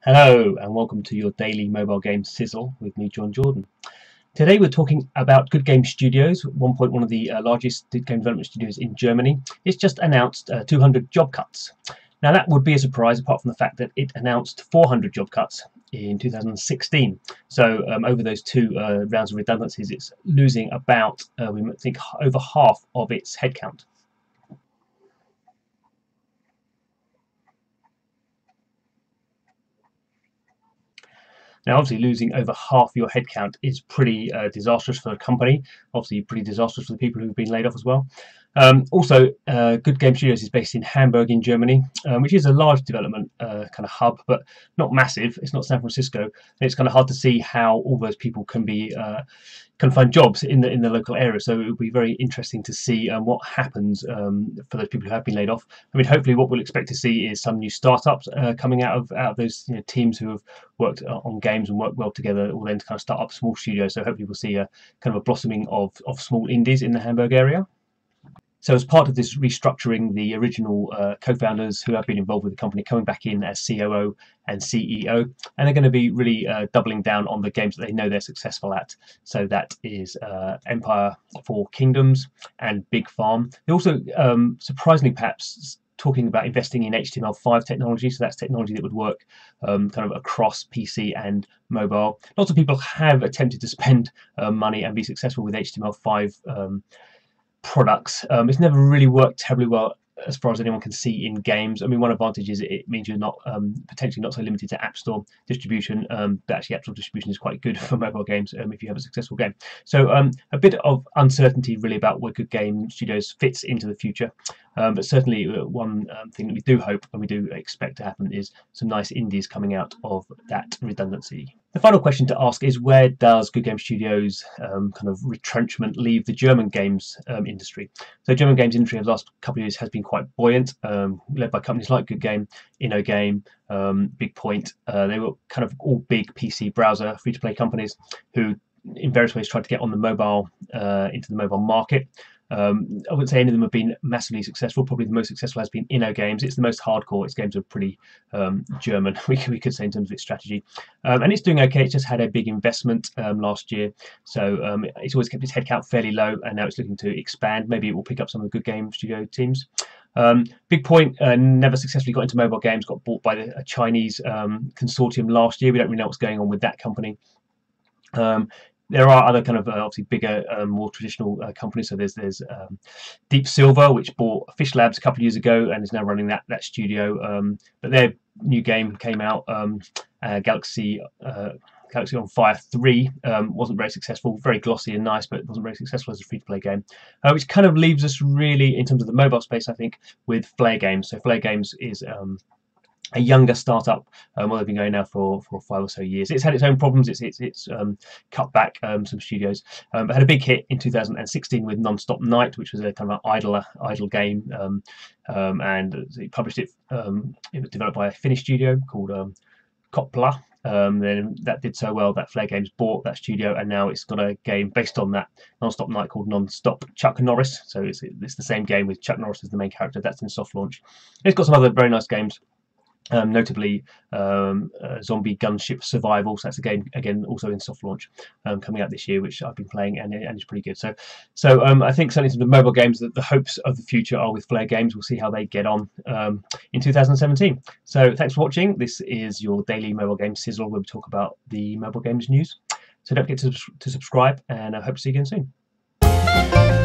Hello and welcome to your daily mobile game sizzle with me, Jon Jordan. Today we're talking about Goodgame Studios, one of the largest game development studios in Germany. It's just announced 200 job cuts. Now that would be a surprise apart from the fact that it announced 400 job cuts in 2016. So over those two rounds of redundancies, it's losing about, we might think, over half of its headcount. Now, obviously, losing over half your headcount is pretty disastrous for the company. Obviously, pretty disastrous for the people who've been laid off as well. Also, Goodgame Studios is based in Hamburg in Germany, which is a large development kind of hub, but not massive. It's not San Francisco. And it's kind of hard to see how all those people can find jobs in the local area. So it will be very interesting to see what happens for those people who have been laid off. I mean, hopefully, what we'll expect to see is some new startups coming out of those teams who have worked on games and worked well together, all then to kind of start up small studios. So hopefully, we'll see a kind of a blossoming of small indies in the Hamburg area. So as part of this restructuring, the original co-founders who have been involved with the company coming back in as COO and CEO, and they're going to be really doubling down on the games that they know they're successful at. So that is Empire 4 Kingdoms and Big Farm. They're also, surprisingly perhaps, talking about investing in HTML5 technology. So that's technology that would work kind of across PC and mobile. Lots of people have attempted to spend money and be successful with HTML5 products. It's never really worked terribly well as far as anyone can see in games. I mean, one advantage is it means you're not potentially not so limited to App Store distribution. But actually, App Store distribution is quite good for mobile games if you have a successful game. So a bit of uncertainty really about where Goodgame Studios fits into the future. But certainly one thing that we do hope and we do expect to happen is some nice indies coming out of that redundancy. The final question to ask is, where does Goodgame Studios kind of retrenchment leave the German games industry? So German games industry over the last couple of years has been quite buoyant, led by companies like Goodgame, InnoGame, Big Point. They were kind of all big PC browser free-to-play companies who in various ways tried to get on the mobile, into the mobile market. I wouldn't say any of them have been massively successful. Probably the most successful has been InnoGames. It's the most hardcore. Its games are pretty German, we could say, in terms of its strategy. And it's doing okay. It's just had a big investment last year. So it's always kept its headcount fairly low, and now it's looking to expand. Maybe it will pick up some of the Goodgame Studio teams. Big Point never successfully got into mobile games, got bought by a Chinese consortium last year. We don't really know what's going on with that company. There are other kind of obviously bigger, more traditional companies. So there's Deep Silver, which bought Fish Labs a couple of years ago and is now running that studio. But their new game came out, Galaxy on Fire 3, wasn't very successful. Very glossy and nice, but wasn't very successful as a free-to-play game. Which kind of leaves us really, in terms of the mobile space, I think, with Flare Games. So Flare Games is a younger startup. Well, they've been going now for 5 or so years. It's had its own problems. It's cut back some studios, but had a big hit in 2016 with Non-Stop Night, which was a kind of an idle game, and it published it. It was developed by a Finnish studio called Kopla. Then that did so well that Flare Games bought that studio, and now it's got a game based on that Non-Stop Night called Non-Stop Chuck Norris. So it's the same game with Chuck Norris as the main character. That's in soft launch. It's got some other very nice games. Notably Zombie Gunship Survival, so that's a game again also in soft launch, coming out this year, which I've been playing and it's pretty good. So I think certainly some of the mobile games, that the hopes of the future are with Flare Games. We'll see how they get on in 2017. So thanks for watching. This is your daily mobile game sizzle, where we talk about the mobile games news. So don't forget to subscribe, and I hope to see you again soon.